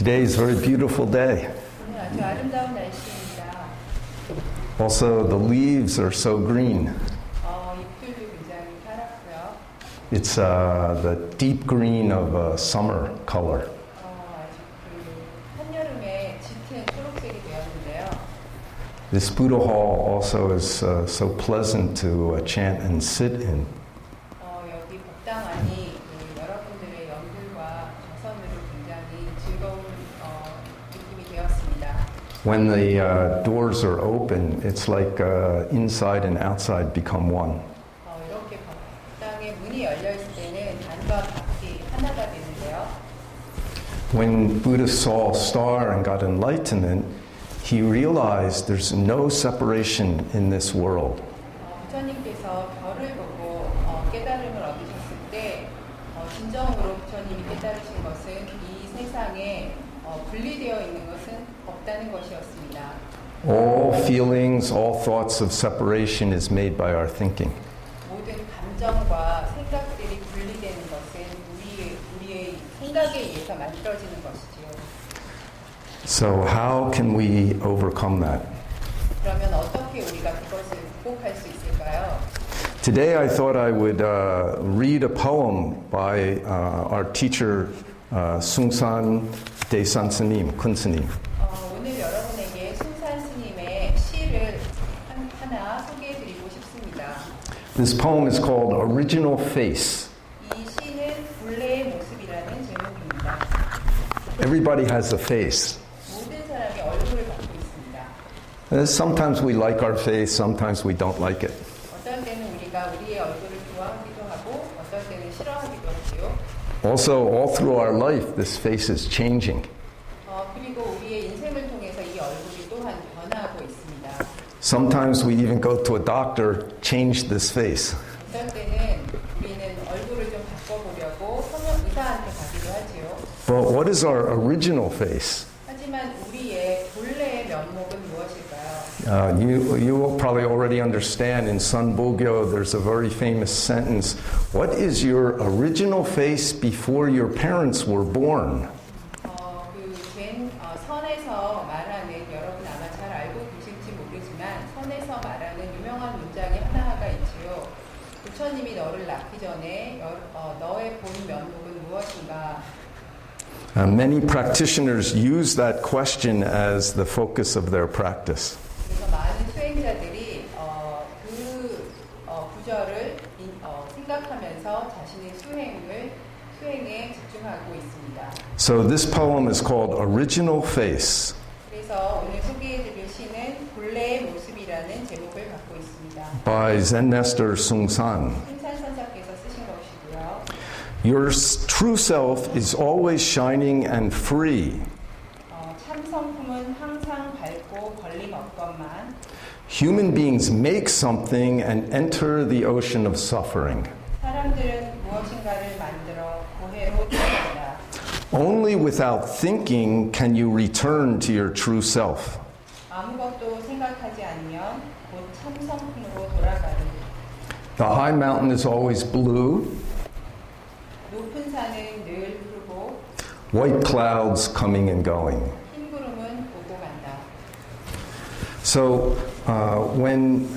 Today is a very beautiful day. 오늘 아주 아름다운 날씨입니다. Also, the leaves are so green. 잎들도 굉장히 파랗고요. It's the deep green of summer color. 아주 한여름에 짙은 초록색이 되었는데요. This Buddha hall also is so pleasant to chant and sit in. 여기 법당 안이 여러분들의 연들과 정선으로 굉장히 즐거운 느낌이 되었습니다. When the doors are open, it's like inside and outside become one. 이렇게 법당의 문이 열려 있을 때는 안과 밖이 하나가 되는데요. When Buddha saw a star and got enlightenment, he realized there's no separation in this world. 부처님께서 별을 보고 깨달음을 얻으셨을 때 진정으로 부처님이 깨달으신 것은 이 세상에 분리되어 있는 것은 없다는 것이었습니다. All feelings, all thoughts of separation is made by our thinking. 모든 감정과 생각들이 분리되는 것은 우리의 생각에 의해서 만들어지는 것이지요. So how can we overcome that? 그러면 어떻게 우리가 그것을 극복할 수 있을까요? Today I thought I would read a poem by our teacher Sungsan Daesan S님, 큰 스님. 오늘 여러분에게 숭산 스님의 시를 하나 소개해드리고 싶습니다. This poem is called Original Face. 이 시는 본래의 모습이라는 제목입니다. Everybody has a face. 모든 사람이 얼굴을 갖고 있습니다. Sometimes we like our face, sometimes we don't like it. 어떤 때는 우리가 우리의 얼굴을 좋아하기도 하고 어떤 때는 싫어하기도 하지요. Also, all through our life, this face is changing. 그리고 우리의 인생을 통해서 이 얼굴이 또한 변화하고 있습니다. Sometimes we even go to a doctor, change this face. 어떤 때는 우리는 얼굴을 좀 바꿔보려고 성형 의사한테 가기도 하지요. But what is our original face? 하지만 우리의 본래의 면목은 무엇일까요? You will probably already understand in Sun Bogyo there's a very famous sentence. What is your original face before your parents were born? 선에서 말하는 여러분 아마 잘 알고 계실지 모르지만 선에서 말하는 유명한 문장이 하나가 있지요. 부처님이 너를 낳기 전에 너의 본 면목은 무엇인가? Many practitioners use that question as the focus of their practice. 그래서 많은 수행자들이 그 구절을 생각하면서 자신의 수행에 집중하고 있습니다. So this poem is called Original Face. 그래서 오늘 소개해드릴 시는 본래의 모습이라는 제목을 갖고 있습니다. By Zen Master Sungsan. 숭산 선사께서 쓰신 것이고요. Your true self is always shining and free. 참 성품은 항상 밝고 걸림 없건만 Human beings make something and enter the ocean of suffering. 사람들은 무엇인가를 만들어 고해로 들어간다. Only without thinking can you return to your true self. 아무것도 생각하지 않으면 곧 참 성품으로 돌아가는. The high mountain is always blue. 높은 산은 늘 푸르고 White clouds coming and going. 흰 구름은 오고 간다. So when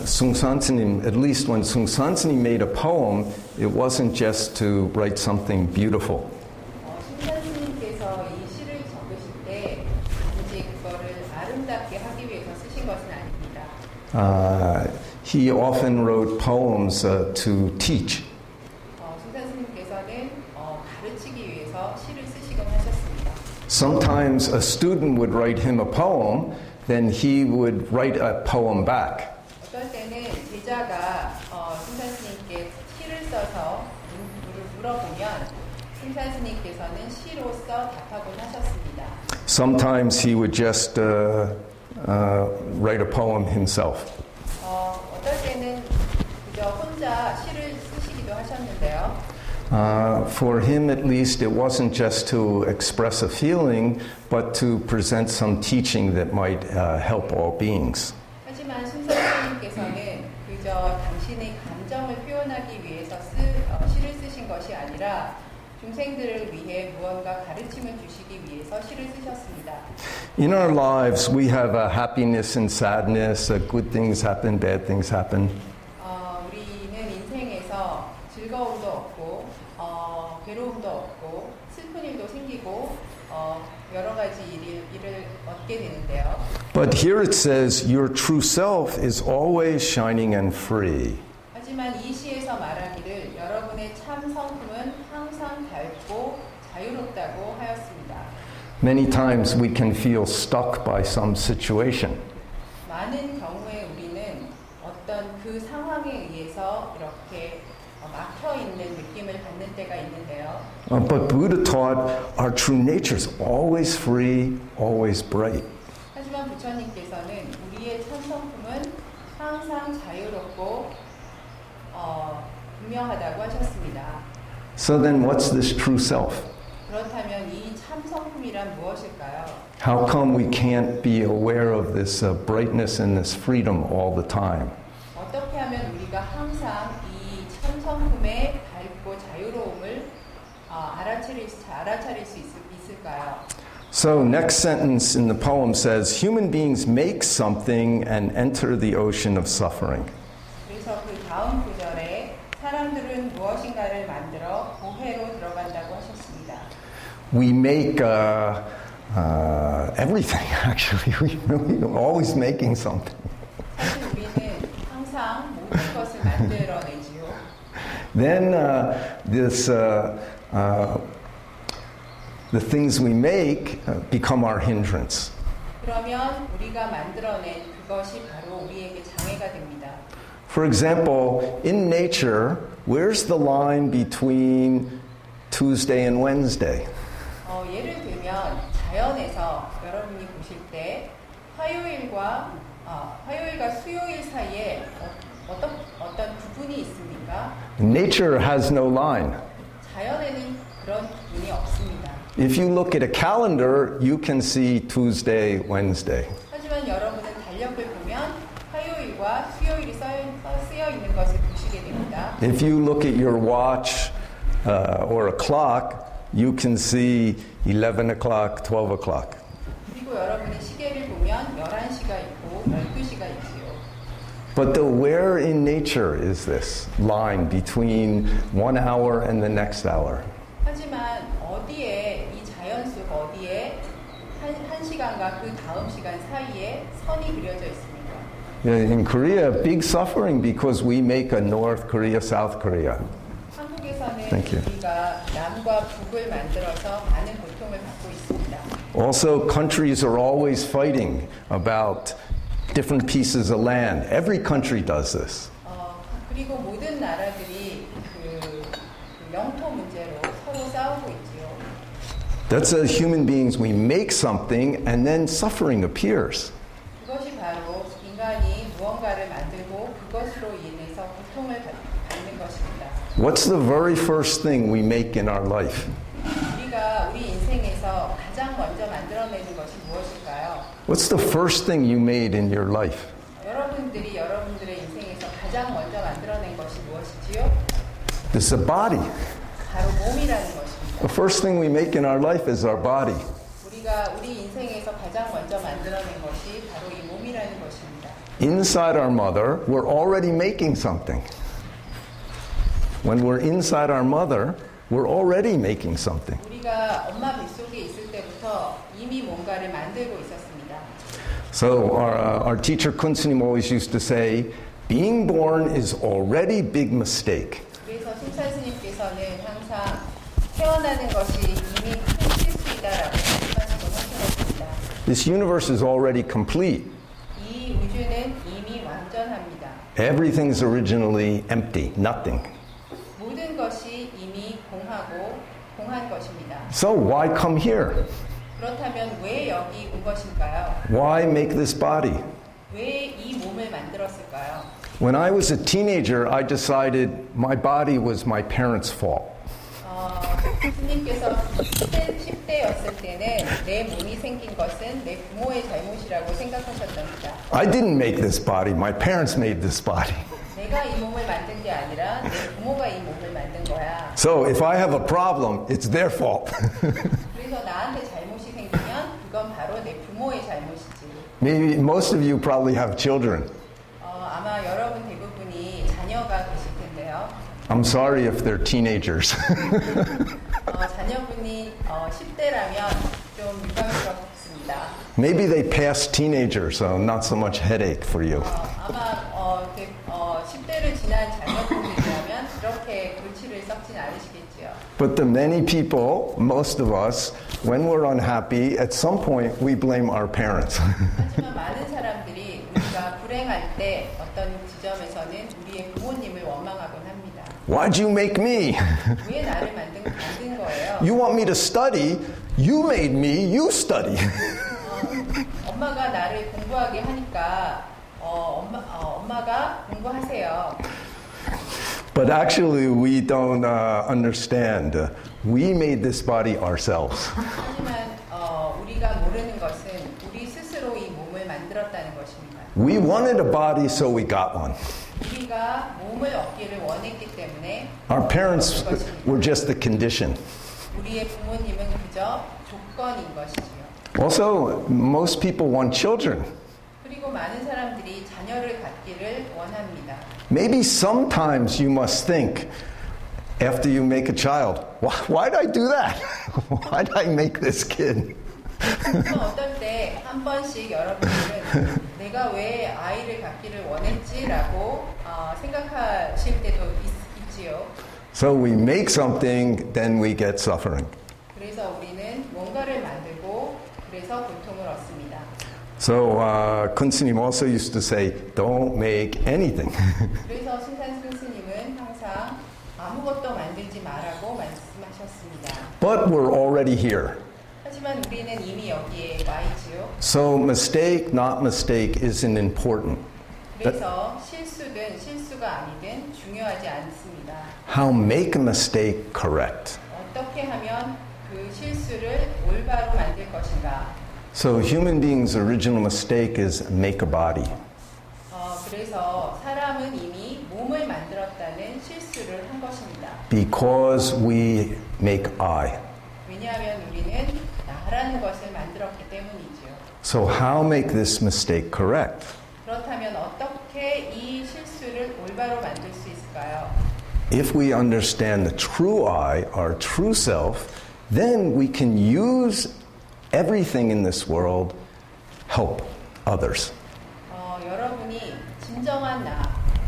Sungsan S님, at least when Sungsan S님 made a poem, it wasn't just to write something beautiful. 숭산 스님께서 이 시를 적으실 때 단지 그거를 아름답게 하기 위해서 쓰신 것은 아닙니다. He often wrote poems to teach. 숭산 스님께서는 가르치기 위해서 시를 쓰시곤 하셨습니다. Sometimes a student would write him a poem, then he would write a poem back. 어떤 때는 제자가 숭산 스님께 시를 써서 물어보면 숭산 스님께서는 시로써 답하곤 하셨습니다. Sometimes he would just write a poem himself. 어떨 때는 그저 혼자 시를 쓰시기도 하셨는데요. For him, at least, it wasn't just to express a feeling, but to present some teaching that might help all beings. 하지만 숭산 스님께서는 그저 당신의 감정을 표현하기 위해서 시를 쓰신 것이 아니라 좀 중생들을 위해 무언가 가르침을 주시기 위해서 시를 쓰셨습니다. In our lives, we have a happiness and sadness, good things happen, bad things happen. 우리는 인생에서 즐거움도 없고 괴로움도 없고 슬픈 일도 생기고 여러 가지 일을 얻게 되는데요. But here it says, your true self is always shining and free. 하지만 이 시에서 말하기를 여러분의 참 성품은 항상 밝고 자유롭다고 하였습니다. Many times we can feel stuck by some situation. 많은 경우에 우리는 어떤 그 상황에 의해서 이렇게 막혀 있는 느낌을 받는 때가 있는데요. But Buddha taught our true nature is always free, always bright. 하지만 부처님께서는 우리의 참 성품은 항상 자유롭고 분명하다고 하셨습니다. So then what's this true self? 그렇다면 이 참 성품이란 무엇일까요? How come we can't be aware of this brightness and this freedom all the time? 어떻게 하면 우리가 항상 이 참 성품의 밝고 자유로움을 알아차릴 수 있을까요? So next sentence in the poem says, human beings make something and enter the ocean of suffering. 그래서 그 다음 구절에 사람들은 무엇인가를 만들어 고해로 들어간다고 하셨습니다. We make everything, actually. We're always making something. 사실 우리는 항상 모든 것을 만들어내지요. Then the things we make become our hindrance. 그러면 우리가 만들어낸 그것이 바로 우리에게 장애가 됩니다. For example, in nature, where's the line between Tuesday and Wednesday? 예를 들면 자연에서 여러분이 보실 때 화요일과 수요일 사이에 어떤 구분이 있습니까? Nature has no line. 자연에는 그런 구분이 없습니다. If you look at a calendar, you can see Tuesday, Wednesday. 하지만 여러분은 달력을 보면 화요일과 수요일이 쓰여 있는 것을 보시게 됩니다. If you look at your watch or a clock, you can see 11 o'clock, 12 o'clock. 그리고 여러분이 시계를 보면 11시가 있고 12시가 있지요. But where in nature is this line between 1 hour and the next hour? 하지만 어디에 이 자연 속 어디에 한 시간과 그 다음 시간 사이에 선이 그려져 있습니까? In Korea, big suffering because we make a North Korea, South Korea. 한국에서는 Thank you. 우리가 남과 북을 만들어서 많은 고통을 받고 있습니다. Also, countries are always fighting about different pieces of land. Every country does this. 그리고 모든 나라들이 그 영토 문제로 서로 싸우고 있지요. That's as human beings, we make something and then suffering appears. 그것이 바로 인간이 무언가를 만들고 그것으로 인해서 고통을 받는 것입니다. What's the very first thing we make in our life? 우리가 우리 인생에서 가장 먼저 만들어내는 것이 무엇일까요? What's the first thing you made in your life? 여러분들이 여러분들의 인생에서 가장 먼저 만들어낸 것이 무엇이지요? It's a body. 바로 몸이라는 것입니다. The first thing we make in our life is our body. 우리가 우리 인생에서 가장 먼저 만들어낸 것이 바로 이 몸이라는 것입니다. Inside our mother, we're already making something. When we're inside our mother, we're already making something. 우리가 엄마 뱃속에 있을 때부터 이미 뭔가를 만들고 있었습니다. So our teacher Kunsunim always used to say, being born is already big mistake. 그래서 순찰 스님께서는 항상 태어나는 것이 이미 큰 실수이다라고 말씀하시곤 하셨습니다. This universe is already complete. 이 우주는 이미 완전합니다. Everything's originally empty, nothing. 모든 것이 이미 공한 것입니다. So why come here? 그렇다면 왜 여기 온 것일까요? Why make this body? 왜 이 몸을 만들었을까요? When I was a teenager, I decided my body was my parents' fault. 스님께서 10대였을 때는 내 몸이 생긴 것은 내 부모의 잘못이라고 생각하셨답니다. I didn't make this body, my parents made this body. 내가 이 몸을 만든 게 아니라 내 부모가 이 몸을 만든 거야. So if I have a problem, it's their fault. 그래서 나한테 잘못이 생기면 그건 바로 내 부모의 잘못이지. Maybe most of you probably have children. 아마 여러분 대부분이 자녀가 계실 텐데요. I'm sorry if they're teenagers. 자녀분이 10대라면 좀 유감스럽습니다. Maybe they passed teenager, so not so much headache for you. 아마 10대를 지난 자녀분들이라면 그렇게 골치를 썩진 않으시겠지요. But the many people, most of us, when we're unhappy, at some point we blame our parents. 하지만 많은 사람들이 우리가 불행할 때 어떤 지점에서는 우리의 부모님을 원망하곤 합니다. Why'd you make me? 왜 나를 만든 거예요? You want me to study? You made me, you study. 엄마가 나를 공부하게 하니까 엄마가 공부하세요. But actually we don't understand. We made this body ourselves. 하지만 우리가 모르는 것은 우리 스스로 이 몸을 만들었다는 것입니다. We wanted a body, so we got one. 우리가 몸을 얻기를 원했기 때문에 Our parents were just the condition. 우리의 부모님은 그저 조건인 것이지요. Also, most people want children. 그리고 많은 사람들이 자녀를 갖기를 원합니다. Maybe sometimes you must think, after you make a child, why did I do that? Why did I make this kid? 어떨 때 한 번씩 여러분들은 내가 왜 아이를 갖기를 원했지라고 생각하실 때도 있지요. So we make something, then we get suffering. 그래서 우리는 뭔가를 만들고 그래서 고통을 얻습니다. So Kun S님 also used to say, don't make anything. 그래서 신산 스님은 항상 아무것도 만들지 말라고 말씀하셨습니다. But we're already here. 하지만 우리는 이미 여기에 와 있지요. So mistake, not mistake isn't important. 그래서 실수든 실수가 아니든 중요하지 않습니다. How make a mistake correct. 어떻게 하면 그 실수를 올바로 만들 것인가. So human beings' original mistake is make a body. 그래서 사람은 이미 몸을 만들었다는 실수를 한 것입니다. Because we make I. 왜냐하면 우리는 나라는 것을 만들었기 때문이죠. So how make this mistake correct? 그렇다면 어떻게 이 실수를 올바로 만들 수 있을까요? If we understand the true I, our true self, then we can use everything in this world, help others. 여러분이 진정한 나,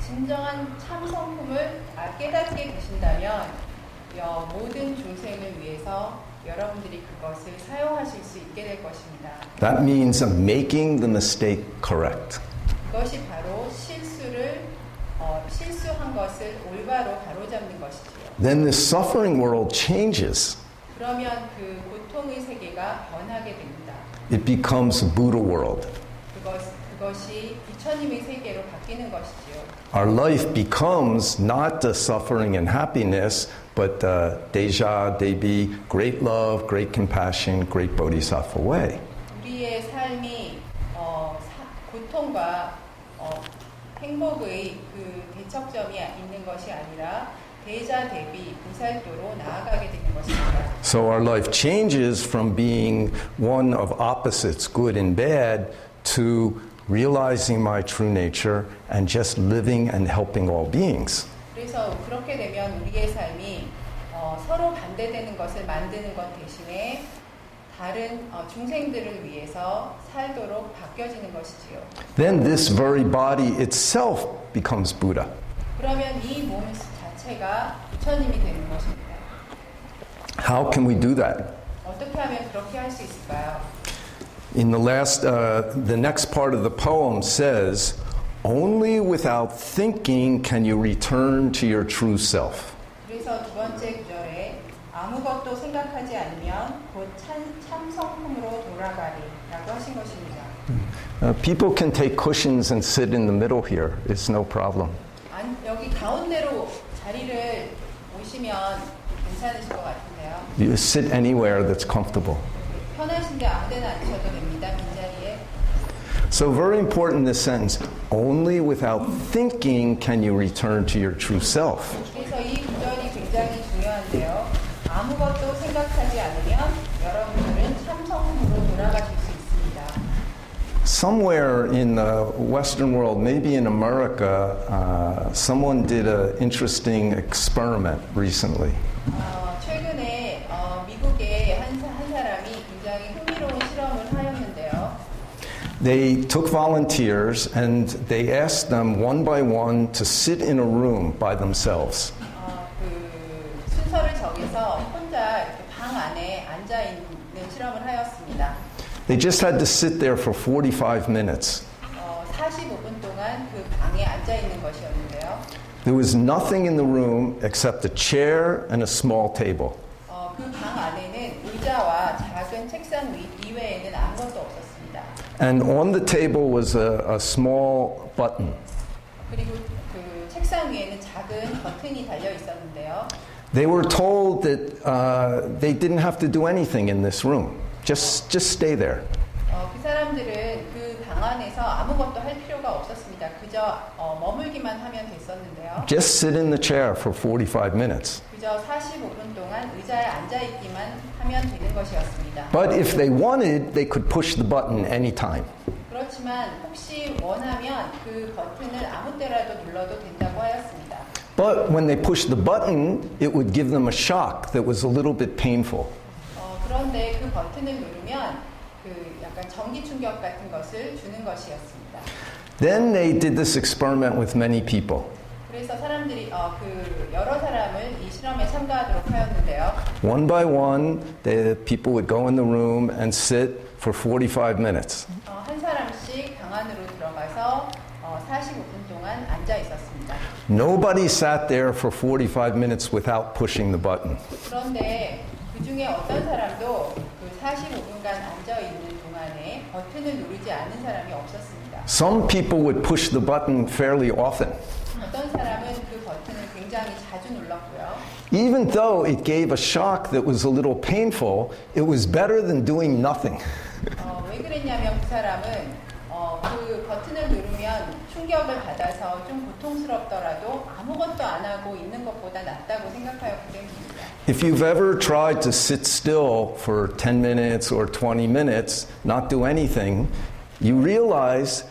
진정한 참성품을 깨닫게 되신다면 모든 중생을 위해서 여러분들이 그것을 사용하실 수 있게 될 것입니다. That means making the mistake correct. 그것이 바로 실수한 것을 올바로 바로잡는 것이지요. Then the suffering world changes. 그러면 그 고통의 세계가 변하게 됩니다. It becomes a Buddha world. 그것이 부처님의 세계로 바뀌는 것이지요. Our life becomes not the suffering and happiness, but Deja, Debi, great love, great compassion, great bodhisattva way. 우리의 삶이 고통과 행복의 그 대척점이 있는 것이 아니라 대자 대비 보살도로 나아가게 되는 것입니다. So our life changes from being one of opposites, good and bad, to realizing my true nature and just living and helping all beings. 그래서 그렇게 되면 우리의 삶이 서로 반대되는 것을 만드는 것 대신에 다른 중생들을 위해서 살도록 바뀌어지는 것이지요. Then this very body itself becomes Buddha. 그러면 이 몸 자체가 부처님이 되는 것입니다. How can we do that? 어떻게 하면 그렇게 할 수 있을까요? In the next part of the poem says, only without thinking can you return to your true self. 그래서 두 번째 구절에 아무것도 생각하지 않으면 곧 참성품으로 돌아가리라고 하신 것입니다. People can take cushions and sit in the middle here. It's no problem. 여기 가운데로 자리를 오시면 괜찮으실 것 같은데요. You sit anywhere that's comfortable. 편하신데 아무데나 앉으셔도 됩니다. 빈자리에. So very important this sentence. Only without thinking can you return to your true self. 그래서 이 구절이 굉장히 중요한데 Somewhere in the Western world, maybe in America, someone did an interesting experiment recently. 최근에 미국의 한 사람이 굉장히 흥미로운 실험을 하였는데요. They took volunteers and they asked them one by one to sit in a room by themselves. 그 순서를 정해서 혼자 이렇게 방 안에 앉아 있는 실험을 하였습니다. They just had to sit there for 45 minutes. 45분 동안 그 방에 앉아 있는 것이었는데요. There was nothing in the room except a chair and a small table. 그 방 안에는 의자와 작은 책상 이외에는 아무것도 없었습니다. And on the table was a small button. 그리고 그 책상 위에는 작은 버튼이 달려 있었는데요. They were told that they didn't have to do anything in this room. Just stay there. 그 사람들은 그 방 안에서 아무것도 할 필요가 없었습니다. 그저 머물기만 하면 됐었는데요. Just sit in the chair for 45 minutes. 그저 45분 동안 의자에 앉아 있기만 하면 되는 것이었습니다. But if they wanted, they could push the button anytime. 그렇지만 혹시 원하면 그 버튼을 아무 때라도 눌러도 된다고 하였습니다. But when they pushed the button, it would give them a shock that was a little bit painful. 그런데 그 버튼을 누르면 그 약간 전기 충격 같은 것을 주는 것이었습니다. Then they did this experiment with many people. 그래서 사람들이 그 여러 사람을 이 실험에 참가하도록 하였는데요. One by one, the people would go in the room and sit for 45 minutes. 한 사람씩 방 안으로 들어가서 45분 동안 앉아 있었습니다. Nobody sat there for 45 minutes without pushing the button. 그런데 그 중에 어떤 사람도 그 45분간 앉아 있는 동안에 버튼을 누르지 않은 사람이 없었습니다. Some people would push the button fairly often. 어떤 사람은 그 버튼을 굉장히 자주 눌렀고요. Even though it gave a shock that was a little painful, it was better than doing nothing. 왜 그랬냐면 그 사람은 그 버튼을 누르면 충격을 받아서 좀 고통스럽더라도 아무것도 안 하고 있는 것보다 낫다고 생각하였기 때문입니다. If you've ever tried to sit still for 10 minutes or 20 minutes, not do anything, you realize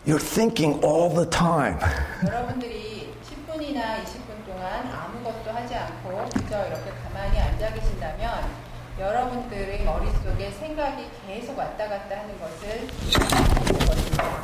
you're thinking all the time. 여러분들이 10분이나 20분 동안 아무것도 하지 않고 그저 이렇게 가만히 앉아 계신다면 여러분들의 머릿속에 생각이 계속 왔다 갔다 하는 것을 느끼는 것입니다.